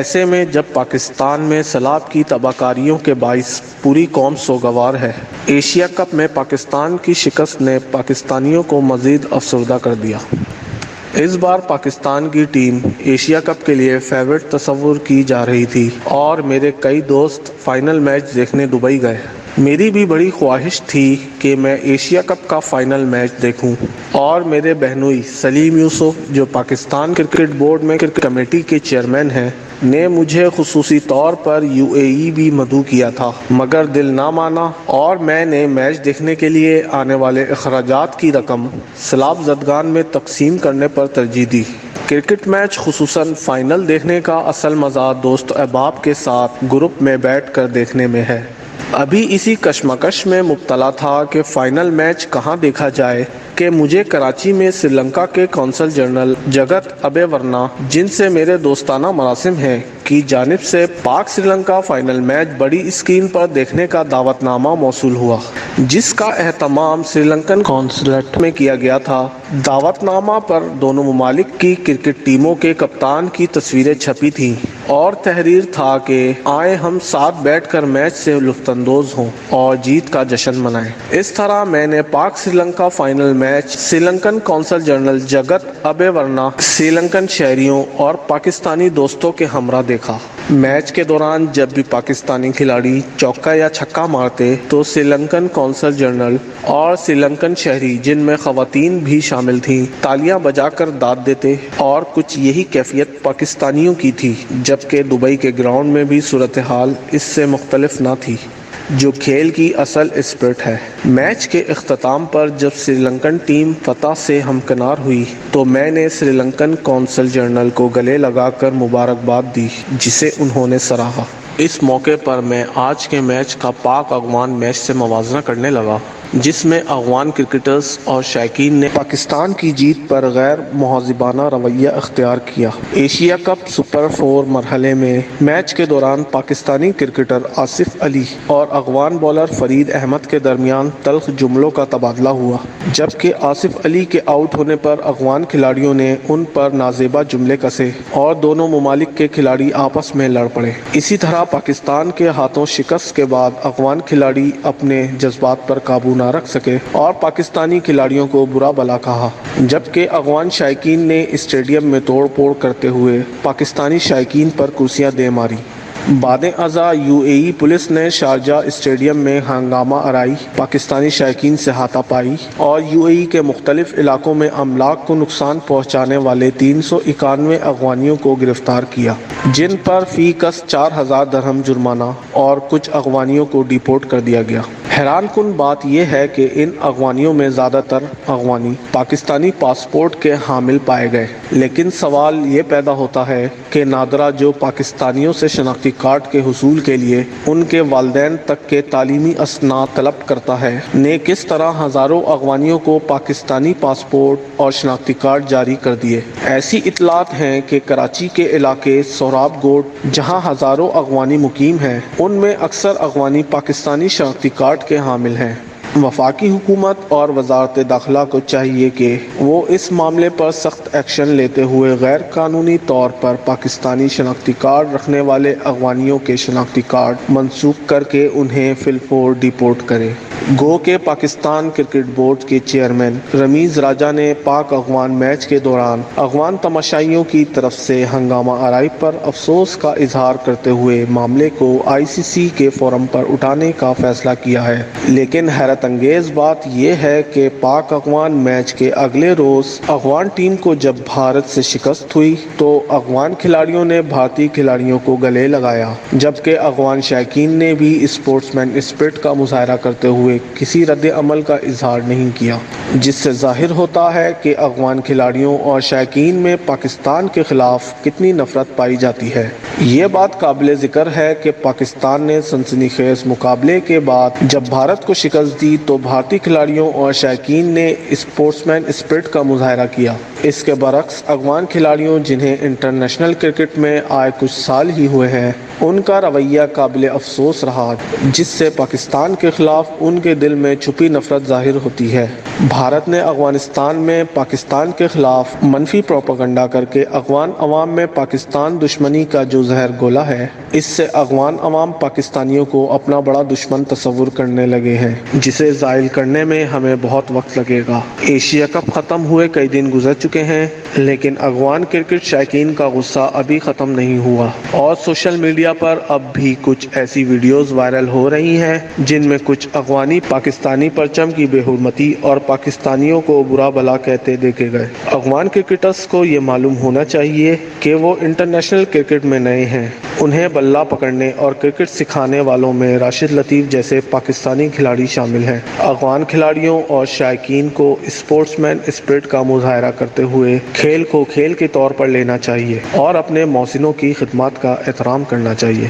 ایسے میں جب پاکستان میں سیلاب کی تباہ کاریوں کے باعث پوری قوم سوگوار ہے، ایشیا کپ میں پاکستان کی شکست نے پاکستانیوں کو مزید افسردہ کر دیا۔ اس بار پاکستان کی ٹیم ایشیا کپ کے لیے فیورٹ تصور کی جا رہی تھی اور میرے کئی دوست فائنل میچ دیکھنے دبئی گئے۔ میری بھی بڑی خواہش تھی کہ میں ایشیا کپ کا فائنل میچ دیکھوں، اور میرے بہنوئی سلیم یوسف جو پاکستان کرکٹ بورڈ میں کرکٹ کمیٹی کے چیئرمین ہیں نے مجھے خصوصی طور پر UAE بھی مدعو کیا تھا، مگر دل نہ مانا اور میں نے میچ دیکھنے کے لیے آنے والے اخراجات کی رقم سیلاب زدگان میں تقسیم کرنے پر ترجیح دی۔ کرکٹ میچ خصوصاً فائنل دیکھنے کا اصل مزہ دوست احباب کے ساتھ گروپ میں بیٹھ کر دیکھنے میں ہے۔ ابھی اسی کشمکش میں مبتلا تھا کہ فائنل میچ کہاں دیکھا جائے کہ مجھے کراچی میں سری لنکا کے قونصل جنرل جگت ابے ورنا، جن سے میرے دوستانہ مراسم ہیں، کی جانب سے پاک سری لنکا فائنل میچ بڑی اسکرین پر دیکھنے کا دعوت نامہ موصول ہوا، جس کا اہتمام سری لنکن قونصلیٹ میں کیا گیا تھا۔ دعوت نامہ پر دونوں ممالک کی کرکٹ ٹیموں کے کپتان کی تصویریں چھپی تھیں اور تحریر تھا کہ آئیں ہم ساتھ بیٹھ کر میچ سے لطف اندوز ہوں اور جیت کا جشن منائیں۔ اس طرح میں نے پاک سری لنکا فائنل میچ سری لنکن قونصل جنرل جگت ابے ورنا، سری لنکن شہریوں اور پاکستانی دوستوں کے ہمراہ دیکھا۔ میچ کے دوران جب بھی پاکستانی کھلاڑی چوکا یا چھکا مارتے تو سری لنکن قونصل جنرل اور سری لنکن شہری، جن میں خواتین بھی شامل تھیں، تالیاں بجا کر داد دیتے، اور کچھ یہی کیفیت پاکستانیوں کی تھی، جبکہ دبئی کے گراؤنڈ میں بھی صورتحال اس سے مختلف نہ تھی، جو کھیل کی اصل اسپرٹ ہے۔ میچ کے اختتام پر جب سری لنکن ٹیم فتح سے ہمکنار ہوئی تو میں نے سری لنکن قونصل جنرل کو گلے لگا کر مبارکباد دی، جسے انہوں نے سراہا۔ اس موقع پر میں آج کے میچ کا پاک افغان میچ سے موازنہ کرنے لگا، جس میں افغان کرکٹرز اور شائقین نے پاکستان کی جیت پر غیر مہذبانہ رویہ اختیار کیا۔ ایشیا کپ سپر 4 مرحلے میں میچ کے دوران پاکستانی کرکٹر آصف علی اور افغان بالر فرید احمد کے درمیان تلخ جملوں کا تبادلہ ہوا، جبکہ آصف علی کے آؤٹ ہونے پر افغان کھلاڑیوں نے ان پر نازیبا جملے کسے اور دونوں ممالک کے کھلاڑی آپس میں لڑ پڑے۔ اسی طرح پاکستان کے ہاتھوں شکست کے بعد افغان کھلاڑی اپنے جذبات پر قابو نہ رکھ سکے اور پاکستانی کھلاڑیوں کو برا بھلا کہا، جبکہ افغان شائقین نے اسٹیڈیم میں توڑ پھوڑ کرتے ہوئے پاکستانی شائقین پر کرسیاں دے ماری۔ بعد ازاں UAE پولیس نے شارجہ اسٹیڈیم میں ہنگامہ آرائی، پاکستانی شائقین سے ہاتھا پائی اور UAE کے مختلف علاقوں میں املاک کو نقصان پہنچانے والے 391 افغانیوں کو گرفتار کیا، جن پر فی کس 4000 درہم جرمانہ اور کچھ افغانیوں کو ڈیپورٹ کر دیا گیا۔ حیران کن بات یہ ہے کہ ان افغانیوں میں زیادہ تر افغانی پاکستانی پاسپورٹ کے حامل پائے گئے، لیکن سوال یہ پیدا ہوتا ہے کہ نادرہ جو پاکستانیوں سے شناختی کارڈ کے حصول کے لیے ان کے والدین تک کے تعلیمی اسناد طلب کرتا ہے، نے کس طرح ہزاروں افغانیوں کو پاکستانی پاسپورٹ اور شناختی کارڈ جاری کر دیے۔ ایسی اطلاعات ہیں کہ کراچی کے علاقے سہراب گوٹ، جہاں ہزاروں افغانی مقیم ہیں، ان میں اکثر افغانی پاکستانی شناختی کارڈ کے حامل ہیں۔ وفاقی حکومت اور وزارت داخلہ کو چاہیے کہ وہ اس معاملے پر سخت ایکشن لیتے ہوئے غیر قانونی طور پر پاکستانی شناختی کارڈ رکھنے والے افغانیوں کے شناختی کارڈ منسوخ کر کے انہیں فی الفور ڈیپورٹ کرے۔ گو کہ پاکستان کرکٹ بورڈ کے چیئرمین رمیز راجہ نے پاک افغان میچ کے دوران افغان تماشائیوں کی طرف سے ہنگامہ آرائی پر افسوس کا اظہار کرتے ہوئے معاملے کو ICC کے فورم پر اٹھانے کا فیصلہ کیا ہے، لیکن حیرت انگیز بات یہ ہے کہ پاک افغان میچ کے اگلے روز افغان ٹیم کو جب بھارت سے شکست ہوئی تو افغان کھلاڑیوں نے بھارتی کھلاڑیوں کو گلے لگایا، جبکہ افغان شائقین نے بھی اسپورٹس مین اسپرٹ کا مظاہرہ کرتے ہوئے کسی رد عمل کا اظہار نہیں کیا، جس سے ظاہر ہوتا ہے کہ افغان کھلاڑیوں اور شائقین میں پاکستان کے خلاف کتنی نفرت پائی جاتی ہے۔ یہ بات قابل ذکر ہے کہ پاکستان نے سنسنی خیز مقابلے کے بعد جب بھارت کو شکست دی تو بھارتی کھلاڑیوں اور شائقین نے اسپورٹس مین اسپرٹ کا مظاہرہ کیا۔ اس کے برعکس افغان کھلاڑیوں جنہیں انٹرنیشنل کرکٹ میں آئے کچھ سال ہی ہوئے ہیں، ان کا رویہ قابل افسوس رہا، جس سے پاکستان کے خلاف ان کے دل میں چھپی نفرت ظاہر ہوتی ہے۔ بھارت نے افغانستان میں پاکستان کے خلاف منفی پروپیگنڈا کر کے افغان عوام میں پاکستان دشمنی کا جو زہر گھولا ہے، اس سے افغان عوام پاکستانیوں کو اپنا بڑا دشمن تصور کرنے لگے ہیں، جسے زائل کرنے میں ہمیں بہت وقت لگے گا۔ ایشیا کپ ختم ہوئے کئی دن گزر چکے ہیں، لیکن افغان کرکٹ شائقین کا غصہ ابھی ختم نہیں ہوا، اور سوشل میڈیا پر اب بھی کچھ ایسی ویڈیوز وائرل ہو رہی ہیں جن میں کچھ افغانی پاکستانی پرچم کی بے حرمتی اور پاکستانیوں کو برا بھلا کہتے دیکھے گئے۔ افغان کرکٹرز کو یہ معلوم ہونا چاہیے کہ وہ انٹرنیشنل کرکٹ میں نئے ہیں۔ انہیں بلہ پکڑنے اور کرکٹ سکھانے والوں میں راشد لطیف جیسے پاکستانی کھلاڑی شامل ہیں۔ افغان کھلاڑیوں اور شائقین کو اسپورٹس مین اسپرٹ کا مظاہرہ کرتے ہوئے کھیل کو کھیل کے طور پر لینا چاہیے اور اپنے محسنوں کی خدمات کا احترام کرنا چاہیے۔